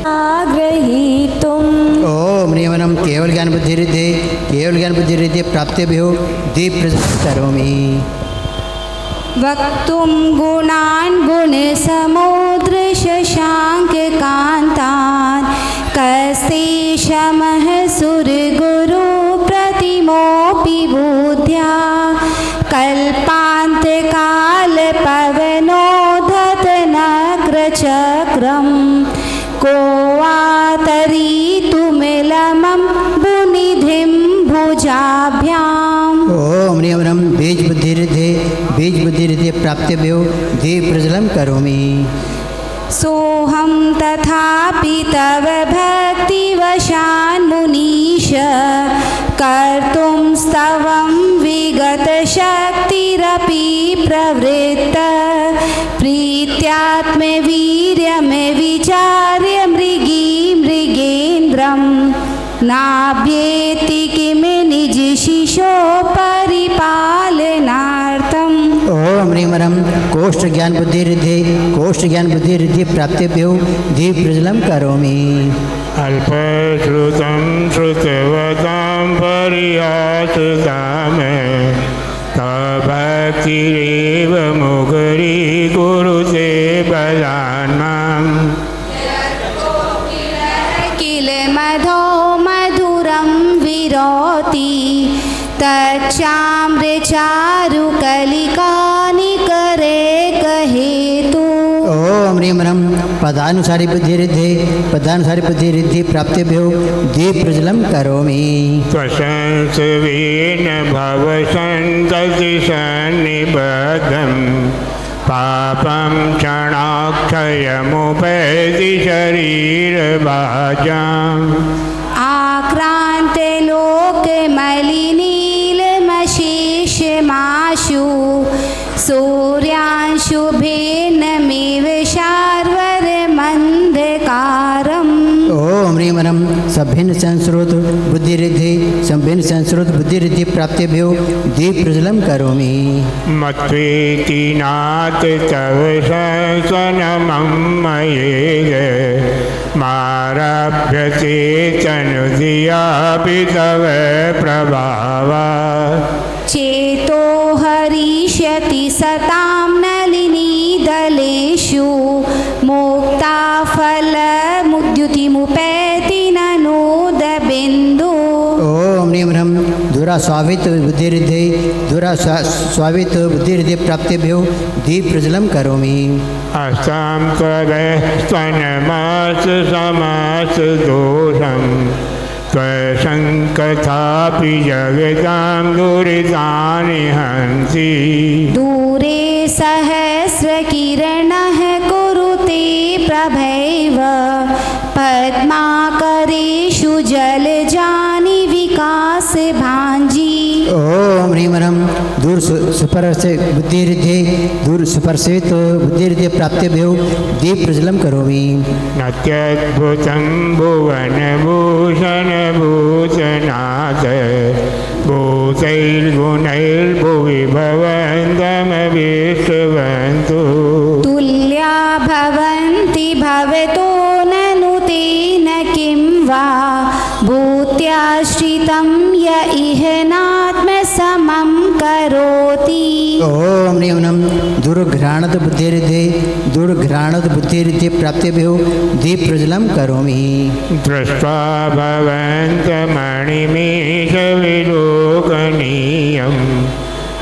आग्रहीतुम् ओम नियमनम केवल ज्ञान बुद्धि रिद्धि प्राप्त्यभ्यो दीप प्रज्वलितं करोमि। वक्तुं गुणान् गुणसमुद्र शशाङ्ककान्तान् कस्तेषमः सुरगुरु प्रतिमोऽपि बुद्ध्या कल्पान्तकालपवनोद्धतनग्रचक्रम् को वा तरीतुमिलमं भुनिधिं भुजाभ्याम्। ओम नियमनम बीज बुद्धि रिद्धि प्राप्त्यभ्यो दीप प्रज्वलितं करोमि। सोऽहं तथापि तव भक्तिवशान् मुनीश कर्तुं स्तवं विगतशक्तिरपि प्रवृत्त प्रीत्यात्मवीर्यमविचार्य मृगेन्द्रं नाभ्येति किं निजशिशो परिपालनार्थम्। ओम नियमनम कोष्ठ ज्ञान बुद्धि रिद्धि प्राप्त्यभ्यो दीप प्रज्वलितं करोमि। अल्पश्रुतं श्रुतवतां पर्यासतां भक्तिरेव मुखरी कुरुते बलानाम्। किल मधो मधुरं विरोति तच्चाम्रचारुकलिकानि करे कहेतु। ओम नियमनम पदानुसारी बुद्धि रिद्धि प्राप्त्यभ्यो दीप प्रज्वलितं करोमि। स्वशंसवेन भवसन्तति सन्निबद्धं पापं क्षणाक्षयमुपैति शरीरभाजाम्। आक्रान्ते लोकमलिनीलमशेषमाशु सूर्यांशुभिन्नमेव शार्वर्यमन्धकारम्। ओम नियमनम सभिन्न संस्कृत बुद्धि रिद्धि प्राप्त्यभ्यो दीप प्रज्वलितं करोमि। मत्वेति नाथ तव संसनमयेग मारभ्यते तनुधियापि तव प्रभावा। चेतो हरिष्यति सतां नलिनीदलेषु मुक्ता फलमुद्युतिमुपैति ननोदबिन्दु। ओम नियमनम दुरास्वावित बुद्धि रिद्धि प्राप्त्यभ्यो दीप प्रज्वलितं करोमि। अस्तां त्वदस्तनमास समास दोषं त्वशङ्कथापि जगतां दुरितानि हन्ति। दूरे सहस्रकिरणः कुरुते प्रभैव पद्माकरेषु जलजानि विकास भाञ्जी। ओम नियमनम दूर सुपर्सित बुद्धि रिद्धि प्राप्त्यभ्यो दीप प्रज्वलितं करोमि। नत्यद्भुतं भुवनभूषण भूषनाथ भूतैर्गुणैर्भुवि भवन्तमभीष्टवन्तु। तुल्या भवन्ति भवतो ननु तेन किं वा भूत्याश्रितं य इह नात्मसमं करोति। ओम नियमनम दुर्घ्राणत बुद्धि रिद्धि प्राप्त्यभ्यो दीप प्रज्वलितं करोमि। दृष्ट्वा भवन्तमणिमेष विलोकनीयं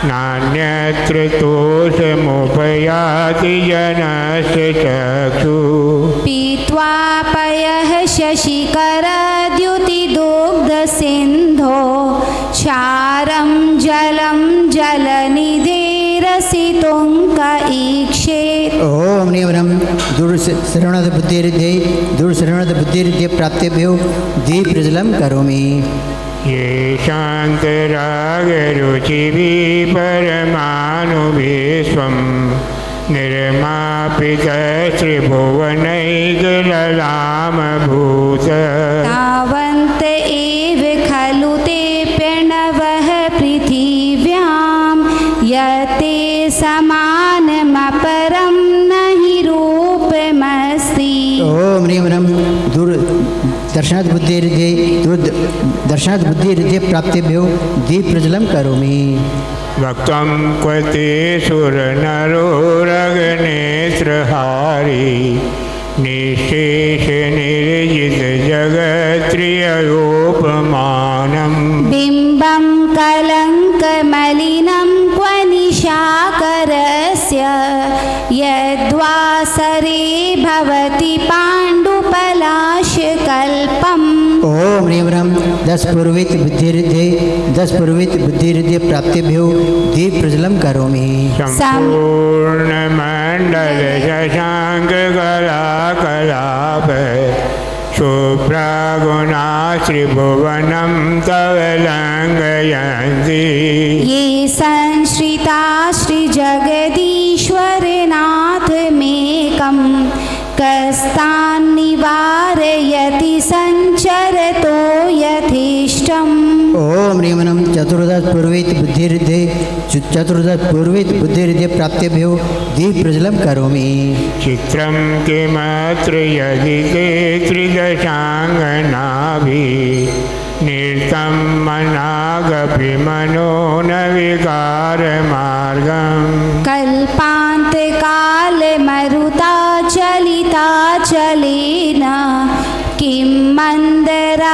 नान्यत्र तोषमुपयाति जनस्य चक्षुः। पीत्वा पयः शशिकरद्युतिदुग्धसिन्धो क्षारं जलं जलनिधिरसितुङ्क ईक्षेत्। ओम नियमनम दूरश्रवणत बुद्धि रिद्धि प्राप्त्यभ्यो दीप प्रज्वलितं करोमि। ये शान्तरागरुचिभिः परमाणुभिः निर्मापितस्त्रिभुवनैकललामभूत। तावन्त एव खलु ते प्रणवः पृथिव्यां यते समानमपरं नहि दर्शनात् बुद्धिरिद्धि प्राप्तिभ्यो दीप्रज्वलं करोमि। वक्तं क्वते सुरनरोरगनेत्रहारी निःशेष निर्जित जगत्रियोपमानम् बिम्बं कलङ्कमलिनं क्व निशाकरस्य यद्वासरे भवति पाण्डुपलाशकल्पम्। ओम ह्रीं ह्रं 10 पूर्वित बुद्धिरिद्धि प्राप्तिभ्यो दीप्रज्वलं करोमि। सम्पूर्णमण्डल शशाङ्ककलाकलाप शुभ्रगुणाश्रिभुवनं तव लङ्घयन्ति। ये संश्रिता श्रीजगदीश्वरनाथमेकं कस्तान्निवारयति सञ्चरतो यथेष्टम्। ओम ह्रीं ह्रं 14 पूर्वित बुद्धिरिद्धि प्राप्तिभ्यो दीप्रज्वलं करोमि। चित्रं किमत्र यदि ते त्रिदशाङ्गनाभिः निर्तं मनागभिमनो न विकारमार्गम्। कल्पान्तकालमरुताचलिताचलेन किं मन्दराद्रिशिखरं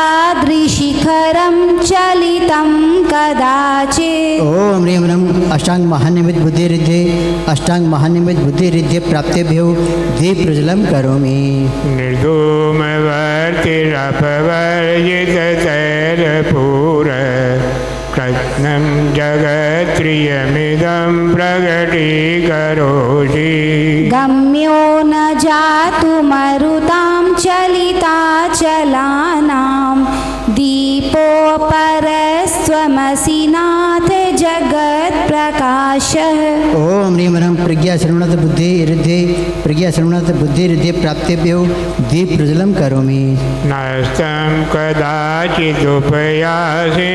चलितं कदाचित्। ओम ह्रीं ह्रं अष्टांग महानिमित बुद्धिरिद्धि प्राप्तिभ्यो दीप्रज्वलं करोमि। निर्धूमवर्तिरपवर्जित तैलपूर कृत्स्नं जगत्रियमिदं प्रकटीकरोषि। गम्यो न जातु मरुतां चलिताचलानां दीपोपरस्त्वमसि नाथ जगत्प्रकाशः। ओम ह्रीं ह्रं प्रज्ञाश्रवणात् बुद्धिरिद्धि प्राप्तिभ्यो दीप्रज्वलं करोमि। नस्तं कदाचिदुपयासि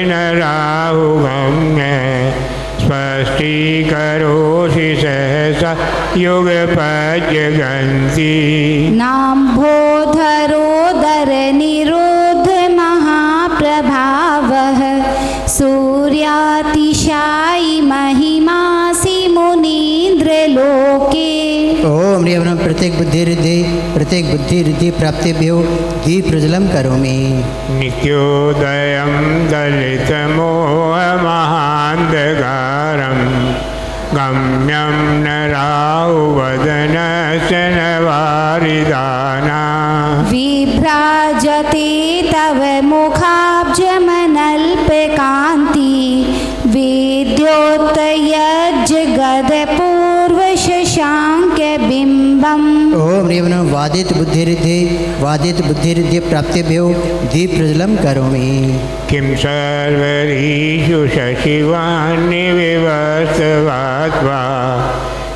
न राहुगम्य स्पष्टीकरोषि सहसा युगपज्यगन्ति। नाम्भोधरोदरनिरोध महाप्रभावः सूर्यातिशायि महिमासि मुनीन्द्रलोके। ओम ह्रीं ह्रं प्रत्येक बुद्धिरिद्धि प्राप्तिभ्यो दीप्रज्वलं करोमि। नित्योदयं दलितमोहमहान्धकारं गम्यं न राहुवदनस्य न वारिदाना। विभ्राजते तव मुखाब्जमनल्पकान्ति वेद्योत्तयज्जगदपूर्वशशाङ्कबिम्बम्। ओम ह्रीं ह्रं वादित बुद्धिरिद्धि प्राप्तिभ्यो दीप्रज्वलं करोमि। किं सर्वरीषु शशिवान्निविवस्वात्वा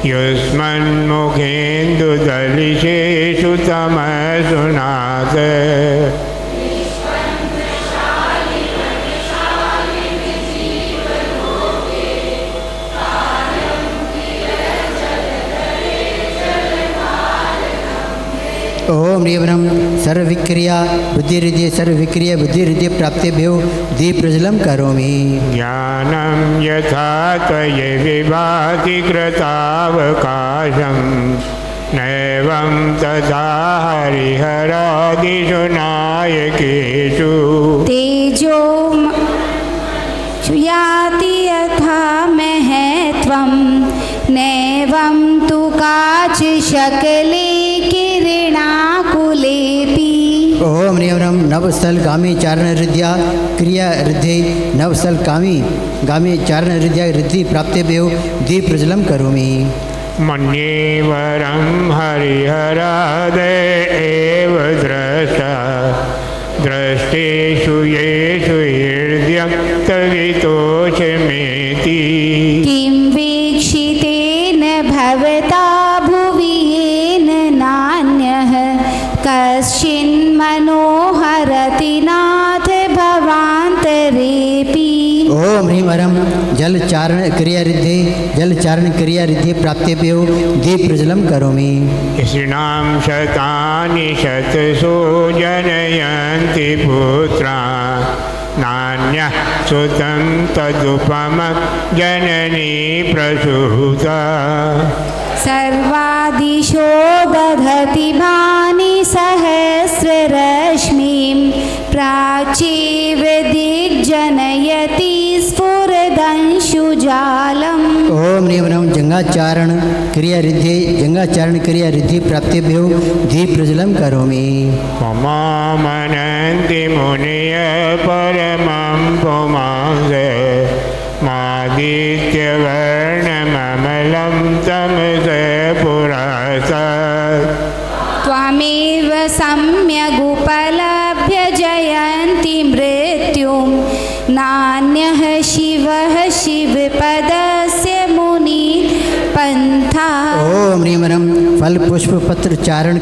युष्मन्मुखेन्दुदलिशेषु तमसु नाथ। ओम ह्रीं ह्रं सर्वविक्रिया बुद्धिरिद्धि प्राप्तिभ्यो दीप्रज्वलं करोमि। ज्ञानं यथा त्वयि विभाति कृतावकाशं नैवं तथा हरिहरादिषु नायकेषु। तेजो याति यथा महत्त्वं नैवं तु काचिशकले किरणाकुलेऽपि। ओम ह्रीं ह्रं नवस्थलगामी चारणहृदया क्रिया हृदय नवस्थलगामी चारणहृदया हृदय प्राप्तिभ्यो दीप्रज्वलं करोमि। मन्ये वरं हरिहरादय एव द्रष्टा दृष्टेषु येषु हृदयं तवितोषमेति। किं वीक्षितेन भवता भुवि येन नान्यः कश्चिन्मनोहरति नाथ भवान्तरेऽपि। ओम ह्रीं ह्रं जलचारण क्रिया रिद्धि प्राप्तेभ्यो दीप्रज्वलं करोमि। ऋषीणां शतानि शतसो जनयन्ति पुत्रान् नान्यः सुतं तदुपमं जननी प्रसूता। सर्वादिशो दधति भानि सहस्ररश्मिं प्राचीव दिग्जनयति स्फुरदंशुजालम्। ओम नियमनम जंगाचारण क्रिया रिद्धि प्राप्तेभ्यो दीप्रज्वलं करोमि। ममामनन्ति मुनय परमं पुमांस मादित्यवर्णममलं तमस पुरस्तात्। त्वमेव सम्यगुपलभ्य जयन्ति मृत्युं नान्यः शिवः शिवपदस्य मुनि पंथा। ओम नियमनम फल पुष्प पत्र चारण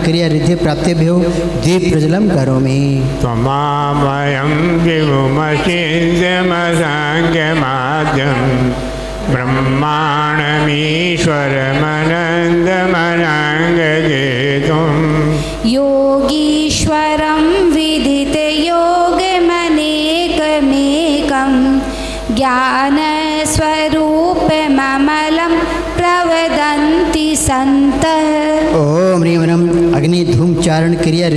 क्रिया रिद्धि प्राप्तेभ्यो दीप्रज्वलं करोमि। त्वमामयं विभुमचिन्त्यमसाङ्ख्यमाद्यं ब्रह्माणमीश्वरमनन्दमनाङ्गजेतुम्। योगीश्वरं विदितयोगमनेकमेकं ज्ञानस्वरूपममलं प्रवदन्ति सन्तः। ओम नियमनम अग्निधूम चारण क्रिया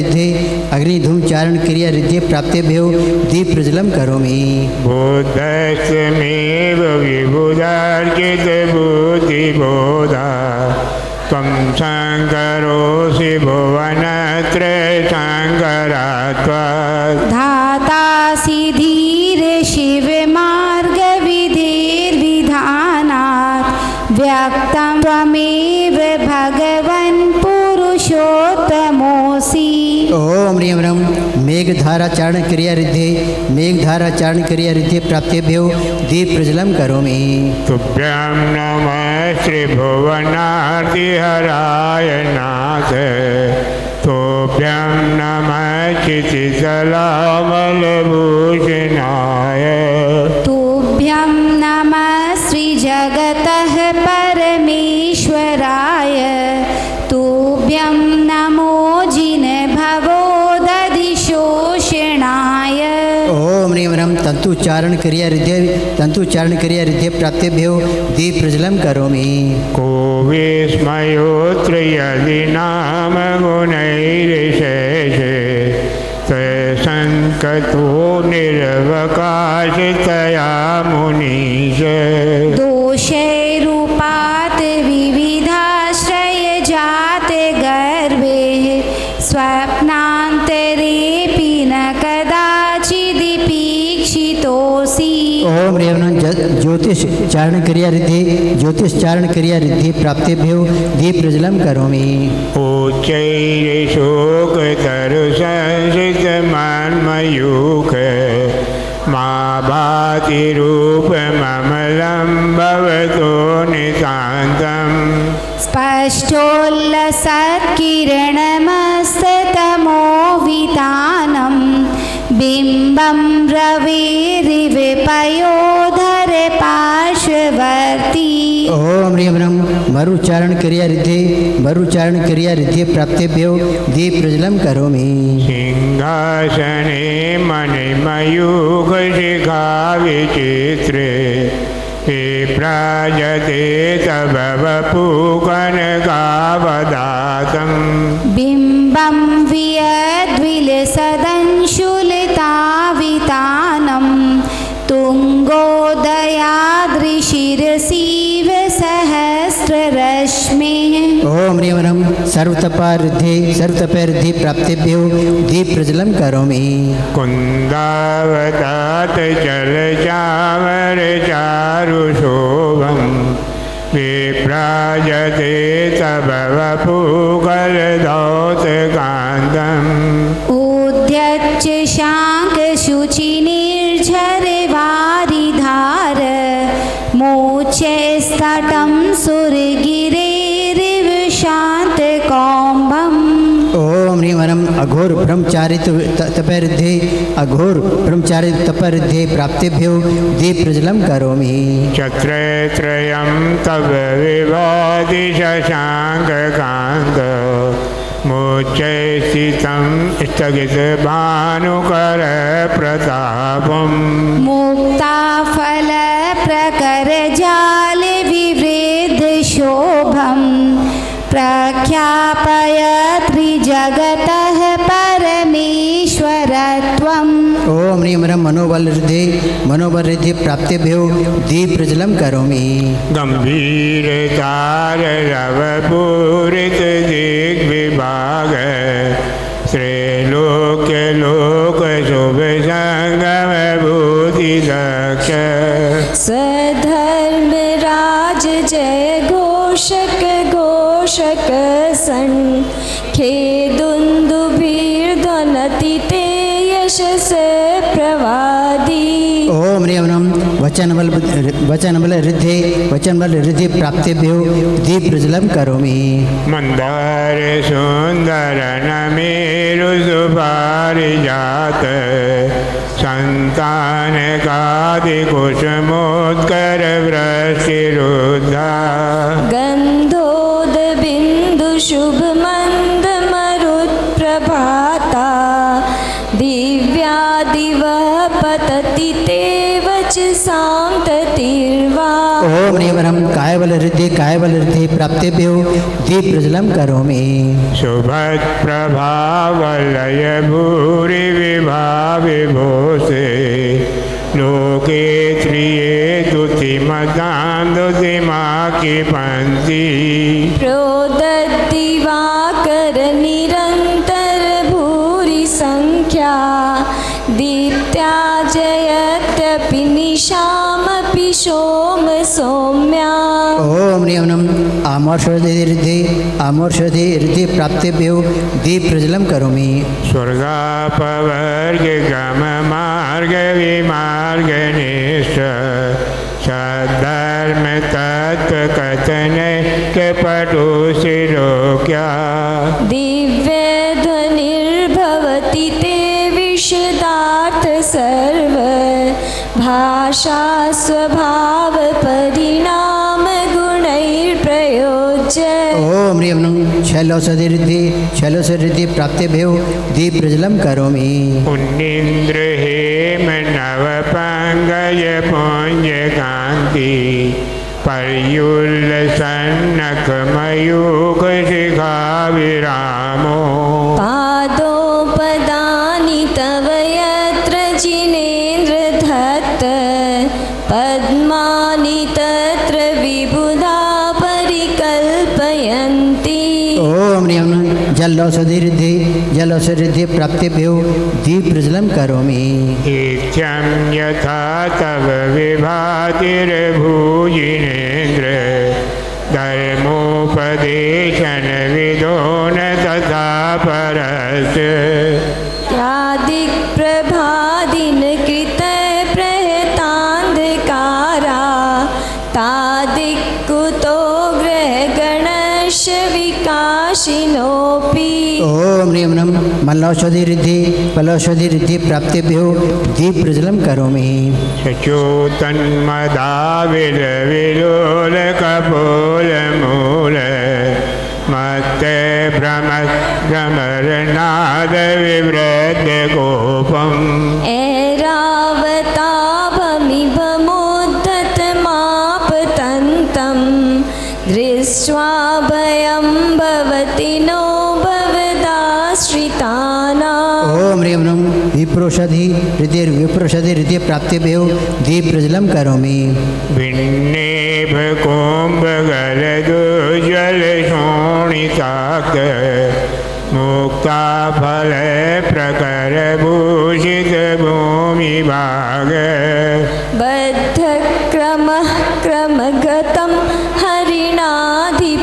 रिद्धि प्राप्तेभ्यो दीप्रज्वलं करोमि। बुद्धस्त्वमेव विबुधार्जितबुद्धिबोधा त्वं शङ्करोऽसि भुवनत्रयशङ्करात्वात्। धातासि धीर शिवमार्गविधिर्विधानात् व्यक्तं त्वमेव भगवन् पुरुषोत्तमोऽसि। ओम नियमनम मेघधारा चारण क्रिया रिद्धि प्राप्तेभ्यो दीप्रज्वलं करोमि। तुभ्यं नमः श्रीभुवनार्तिहराय नाथ तुभ्यं नमः क्षितितलामलभूषणाय। तुभ्यं नमः श्रीजगतः परमेश्वराय। तुभ्यं नमो जिनभवोदधिशोषणाय। ओम नियमनम तंतुचारण क्रिया रिद्धि प्राप्तेभ्यो दीप्रज्वलं करोमि। को विस्मयोऽत्र यदि नाम गुणैर्विशेषे संकतो निरवकाशतया मुनीश। दोषैरूपात् विविधाश्रय जाते गर्भे स्वप्नान्तरेऽपि न कदाचिदीक्षितोऽसि। ओम नियमनम ज्योतिष चारण क्रिया रिद्धि प्राप्तेभ्यो दीप्रज्वलं करोमि। उच्चैर्शोकतरुसंसितमन्मयूख मा भाति रूपममलं भवतो नितान्तम्। स्पष्टोल्लसत्किरणमस्ततमो वितानं बिम्बं रवेरिव पयोधर पार्श्ववर्ती। ओम नियमनम मरुचारण क्रिया रिद्धि प्राप्तेभ्यो दीप्रज्वलं करोमि। सिंहासने मणिमयूखशिखा विचित्रे विभ्राजते तव वपुकनकावदातं। बिम्बं वियद्विलसदंशुलितावितानं तुङ्गोदयादृशिरसीव सहस्ररश्मिः। ओम नियमनम सर्वतपरिद्धि प्राप्तेभ्यो दीप्रज्वलं करोमि। कुन्दावतात जलचावर चारुशोभं विभ्राजते तव वपुकलदौतकान्तम्। उद्यच्च शाङ्खशुचिनिर्झरवारिधार मोचैस्तटं सुरगिरेरिव शान्तकौम्भम्। ओम नियमनम अघोर ब्रह्मचारित्व तपरिद्धि अघोर ब्रह्मचारित्व तपरिद्धि प्राप्तिभ्यो दीप प्रज्वलं करोमि। चक्रे त्रयं तव विवादि शशाङ्ककान्त मोच्चे स्थितं स्थगित भानुकर प्रतापम् मुक्ताफल प्रकर जाल विवृद्ध शोभम प्रख्यापय त्रिजगतः परमेश्वरत्वम्। ओम ह्रीं ह्रं मनोबल रिद्धि प्राप्तिभ्यो दीप प्रज्वलं करोमि। गम्भीरतारवपूरित दिग्विभाग त्रैलोक्य लोक शुभ संगम भूति दक्ष सधर्मराज जय घोषक घोषक सन् खेदुन्दुभिर्ध्वनति ते यशस प्रवादी। ओम ह्रीं ह्रं वचनबल रिद्धि प्राप्तिभ्यो दीप प्रज्वलं करोमि। मंदार सुंदर नमेरु सुपारिजात संतान कादि कुसुमोत्कर वृष्टिरुद्धा गन्धोद बिन्दु शुभ मंद मरुत् प्रभाता दिव्या दिव पतति ते वचसां ततिर्वा। ओम ह्रीं ह्रं कायबल रिद्धि प्राप्तिभ्यो दीप प्रज्वलं करोमि। शुभत् प्रभावलय भूरि विभाविभूषे लोके त्रिये दुतिमदान्दुतिमा की पंक्ति प्रोदद्दिवाकर निरन्तर भूरि संख्या दीप्त्या जयत्यपि निशामपि सोम सौम्या। ओम ह्रीं ह्रं आमोर्षधि रिद्धि प्राप्तिभ्यो दीप प्रज्वलं करोमि। स्वर्गापवर्ग गम मार्ग विमार्ग निष्ठ सद्धर्म तत्व कथन के पटु शिरोक्या दिव्य ध्वनिर्भवति ते विशदार्थ सर्व भाषा स्वभाव परिणाम गुणैर्प्रयोज्य। ओम ह्रीं ह्रं शैलोषधि रिद्धि प्राप्तिभ्यो दीप प्रज्वलं करोमि। पुण्येन्द्र हेम नव पंगज पुंज कांति पर्युल्ल सन्नक मयूख शिखा विरामो पादोपदानि तव यत्र जिनेन्द्र धत्त पद्मानि तत्र विबुधा परिकल्पयन्ति। ओम ह्रीं ह्रं जलौषधि रिद्धि प्राप्तिभ्यो दीप प्रज्वलं करोमि। इत्यं यथा तव विभातिर्भुजिनेन्द्र धर्मोपदेशन विदो न तथा परस्य त्यादिक्प्रभादिन कृत प्रहतान्धकारा तादिक्कुतो ग्रहगणश विकाशिनोऽपि। ओम ह्रीं ह्रं मल्लौषधि रिद्धि प्राप्तिभ्यो दीप प्रज्वलं करोमि। सचोतन्मदाविल विलोल कपोल मूल मत्त भ्रमरनाद विवृद्ध गोपम् ऐरावताभमिभमुद्धतमापतन्तं दृष्ट्वा भयं भवति नो भवदाश्रितानाम्। ओम ह्रीं ह्रं विप्रोषधि रिद्धि प्राप्तिभ्यो दीप प्रज्वलं करोमि। भिन्नेभ कुम्भगलदुज्ज्वल शोणिताक मुक्ता फल प्रकर भूषित भूमि भाग बद्धक्रमः क्रमगतं हरिणाधिपोऽपि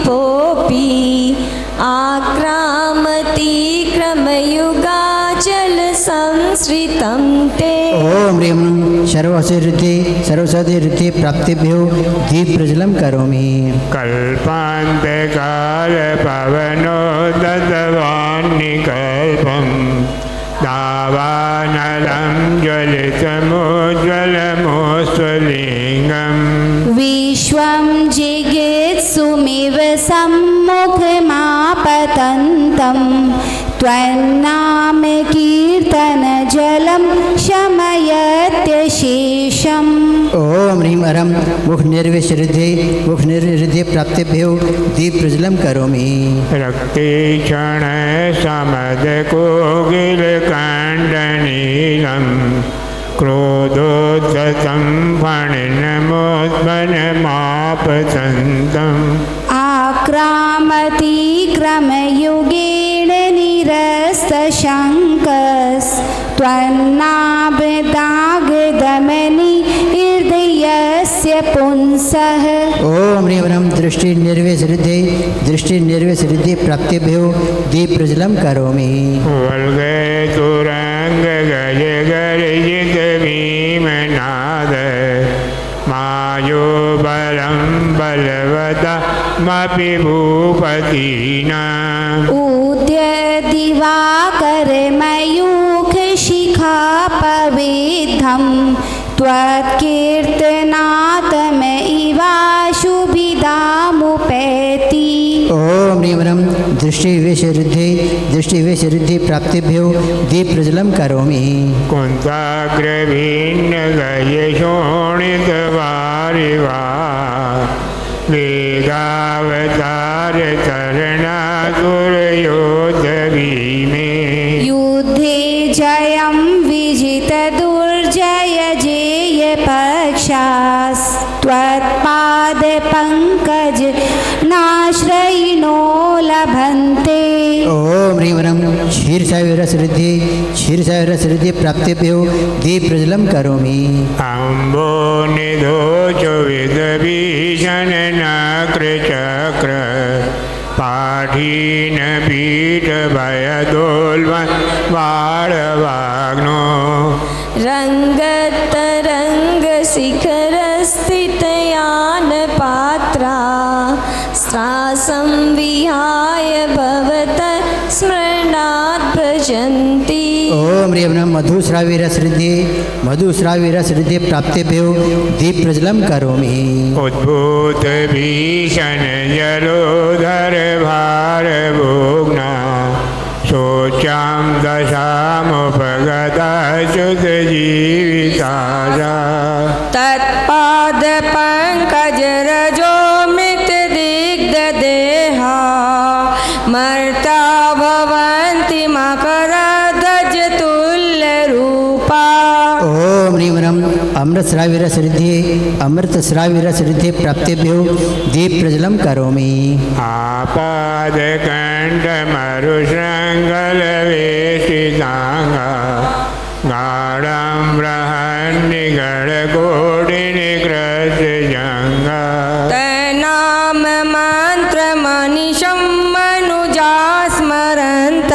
आक्रामति क्रमयुगाचल संसृतं ते। ओम ह्रीं ह्रं सर्वौषधि रिद्धि प्राप्तिभ्यो दीप प्रज्वलं करोमि। कल्पान्त काल पवनो दत्तवान्निकल्पम् इव सम्मुखमापतन्तं त्वन्नाम कीर्तनजलं शमयत्यशेषम्। ओम ह्रीं अरं मुख निर्विसृद्धि प्राप्तिभ्यो दीप प्रज्वलं करोमि। रक्ते क्षण समदकोकिलकाण्डनीलं क्रोधोद्धतं फणिनमोद्भनमापतन्तम् आक्रामति क्रमयुगेण निरस्तशङ्कस्त्वन्नाभिदागदमनि हृदयस्य पुंसः। ओम ह्रीं अरं दृष्टि निर्विसृद्धि प्राप्तिभ्यो दीप प्रज्वलं करोमि। वल्गे तुरंग गज गर्जित भीमनाद मायो बलं बलवतमपि भूपतिना ऊद्य दिवाकरमयूखशिखापवेद्धं त्वत्कीर्तनातम इवाशुभिदामुपैति। ओम ह्रीं अरं दृष्टि विषयसिद्धि प्राप्तिभ्यो दीप प्रज्वलं करोमि। कुन्ताग्रभिन्न गज शोणितवारिवा वेगावतार चरणासुरयोधभीमे युद्धे जयं विजितदुर्जय जेयपक्षास्त्वत्पादपङ्कज नाश्रयिणो लभन्ते। ओम ह्रीं अरं क्षीरसागरसिद्धि प्राप्तिभ्यो दीप प्रज्वलं करोमि। अम्बो निधोचो विदभीषण नक्रचक्र पाठीन पीठ भयदोल्व बाणवाग्नो रङ्गतरङ्गशिखरस्थितयानपात्रा स्त्रासं विहाय भवत स्मरणात् भजन्ति। ओम ह्रीं अरं मधुश्राविरसिद्धि प्राप्तिभ्यो दीप प्रज्वलं करोमि। उद्भूत भीषण जलोधर भारभुग्ना शोचां दशामुपगताच्युत जीविताजा तत्पादपङ्कजरजोमितदिग्धदेहा मर्ता भवन्ति मकरध्वजतुल्यरूपा। ओम ह्रीं अरं अमृतस्राविरसिद्धि प्राप्तिभ्यो दीप प्रज्वलं करोमि। आपादकण्ठमरुशृङ्गलवेशिताङ्गा गाढं बृहन्निगडकोटिनिकृष्यजङ्गा तन्नाम मन्त्रमनिशं मनुजा स्मरन्त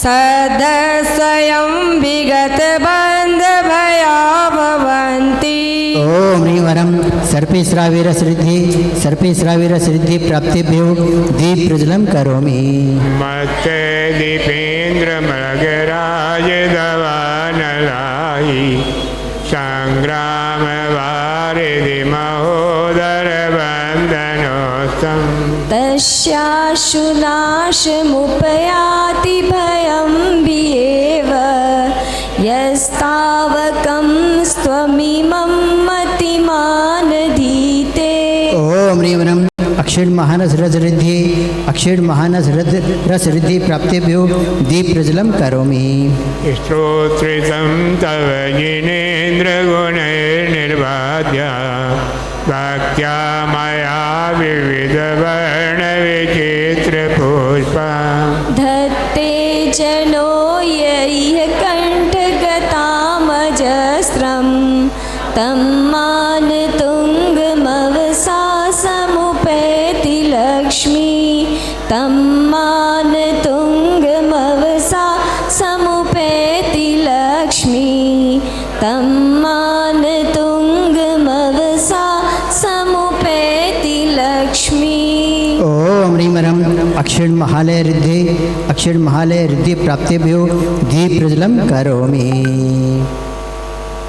सदस्वयं विगतबन्धभया भवन्ति। ओम ह्रीं अरं सर्पेश्राविरसिद्धि प्राप्तिभ्यो दीप प्रज्वलं करोमि। मत्ते दीपेन्द्र मृगराज दवानलायि संग्राम वारिधि महोदर वन्दनोत्तम तस्याशुनाशमुपयाति भयं विएव यस्तावकं स्वमिमं मतिमानधीते। ओम ह्रीं अरं अक्षीणमहानसरसरिद्धि प्राप्तिभ्यो दीप प्रज्वलं करोमि। स्तोत्रितं तव जिनेन्द्रगुणैर्निर्बाध्या भक्त्या मया विविधवर्णविचित्रपुष्पा धत्ते जनो यैः कण्ठगतामजस्रं तं मानतुङ्गमवसा समुपैति लक्ष्मी तं मानतुङ्गमवसा समुपैति लक्ष्मी तं मानतुङ्गमवसा समुपैति लक्ष्मी। ओम ह्रीं अरं अक्षीणमहालयरिद्धि प्राप्तिभ्यो दीप प्रज्वलं करोमि।